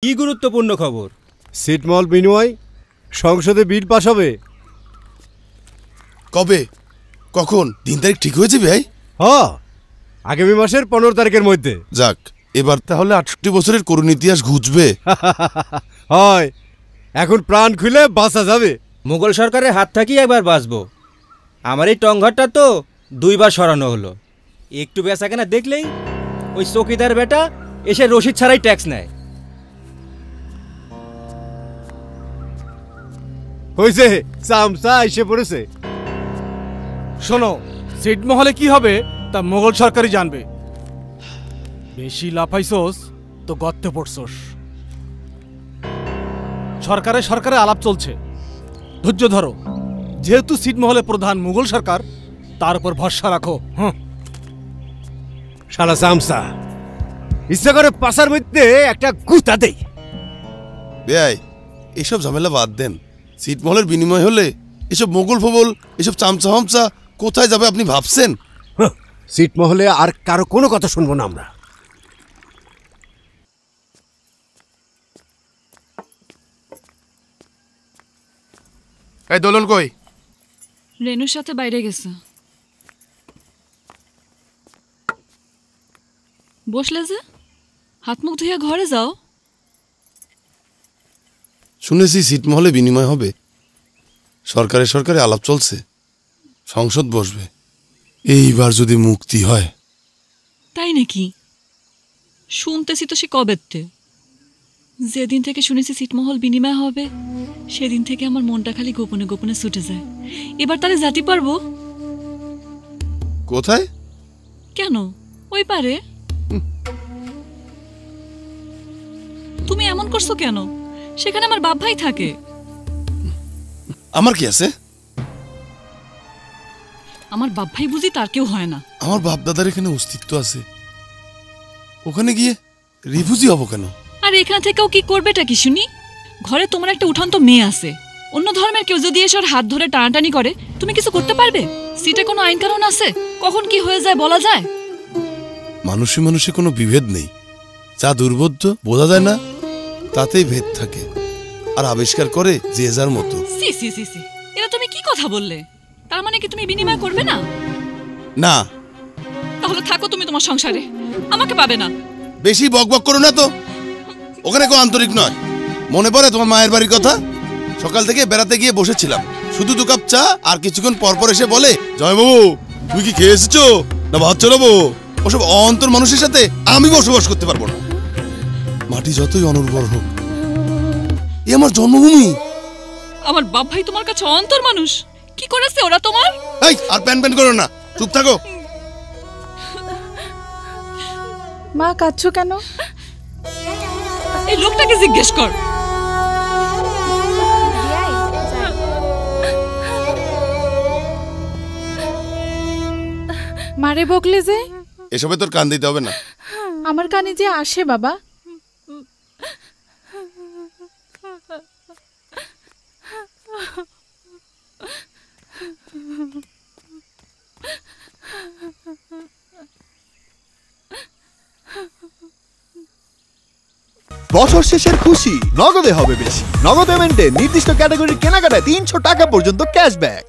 কি গুরুত্বপূর্ণ খবর? ছিটমহল বিনিময় সংসদে বিল পাস হবে। কবে, কখন, দিন তারিখ ঠিক হয়েছে ভাই? হ্যাঁ, আগামী মাসের 15 তারিখের মধ্যে। যাক, এবার তাহলে 68 বছরের করুণ ইতিহাস ঘুচবে। হয়, এখন প্রাণ খুলে বাঁচা যাবে। মুঘল সরকারের হাত থেকেই একবার বাঁচবো। আমার এই টংঘরটা তো 2 বার সরানো হলো। একটু বেচা কেনা দেখলেই ওই চৌকিদার বেটা এসে রসিদ ছাড়াই ট্যাক্স নেয়। হয়েছে, চামচা এসে পড়েছে। শোনো, ছিটমহলে কি হবে তা মোগল সরকারই জানবে। বেশি লাফাইছোস তো গর্তে পড়ছোস। সরকারে আলাপ চলছে, ধৈর্য ধরো। যেহেতু ছিটমহলে প্রধান মুঘল সরকার, তার উপর ভরসা রাখো। শালা চামচা ইচ্ছা করে পাশার মধ্যে একটা গুতা দেই। ভাই, এসব ঝামেলা বাদ দেন। ছিটমহলের বিনিময় হলে এসব মোগল ফোগল, এসব চামচা হামচা কোথায় যাবে আপনি ভাবছেন? ছিটমহলে আর কারো কোনো কথা শুনবো না আমরা। এই দোলন কই? রেনুর সাথে বাইরে গেছে। বসলে যে, হাত মুখ ধুইয়া ঘরে যাও। শুনেছি ছিটমহলে বিনিময় হবে। সরকারে আলাপ চলছে, সংসদ বসবে। এইবার যদি মুক্তি হয়। তাই নাকি? শুনতেছি তো সে কবেতে। যেদিন থেকে শুনেছি ছিটমহল বিনিময় হবে, সেদিন থেকে আমার মনটা খালি গোপনে গোপনে ছুটে যায়। এবার তাহলে জাতি পারবো? কোথায়? কেন, ওই পারে। তুমি এমন করছো কেন? সেখানে আমার বাপ ভাই থাকে। আমার কি আছে? আমার বাপ ভাই বুঝি তার কেউ হয় না? আমার বাপ দাদার এখানে অস্তিত্ব আছে, ওখানে গিয়ে রিফিউজি হব কেন? আর এখান থেকেও কি করবেটা কি শুনি? ঘরে তোমার একটা উঠান্ত মেয়ে আছে, অন্য ধর্মের কেউ যদি এসে ওর হাত ধরে টানাটানি করে, তুমি কিছু করতে পারবে? সিটে কোনো আইন কানুন আছে? কখন কি হয়ে যায় বলা যায়? মানুষে মানুষে কোনো বিভেদ নেই। যা দুর্বোধ্য বোঝা যায় না, তাতেই ভেদ থাকে। আর আবিষ্কার করে যে যার মতো। সি সি সি সি, এটা তুমি কি কথা বললে? তার মানে কি তুমি বিনিময় করবে না? না। তাহলে থাকো তুমি তোমার সংসারে, আমাকে পাবে না। বেশি বকবক করো না তো, ওখানে কেউ আন্তরিক নয়। মনে পড়ে তোমার মায়ের বাড়ির কথা? সকাল থেকে বেড়াতে গিয়ে বসেছিলাম, শুধু 2 কাপ চা, আর কিছুক্ষণ পরপর এসে বলে, জয়বাবু তুমি কি খেয়ে এসেছো না ভাত চড়াবো? ওসব অন্তর মানুষের সাথে আমি বসবাস করতে পারবো না। মাটি যতই অনুর্বর হোক, এ আমার জন্মভূমি। আমার বাপ ভাই তোমার কাছে অন্তর মানুষ। কি করেছে ওরা তোমার? এই, আর প্যান করো না, চুপ থাকো। মা, কাঁদছো কেন? এই লোকটাকে জিজ্ঞেস কর। মারে বকলে যে? এসবে তোর কান দিতে হবে না। আমার কানে যে আসে বাবা। বছর শেষের খুশি নগদে হবে বেশি। নগদ পেমেন্টে নির্দিষ্ট ক্যাটাগরির কেনাকাটায় 300 টাকা পর্যন্ত ক্যাশব্যাক।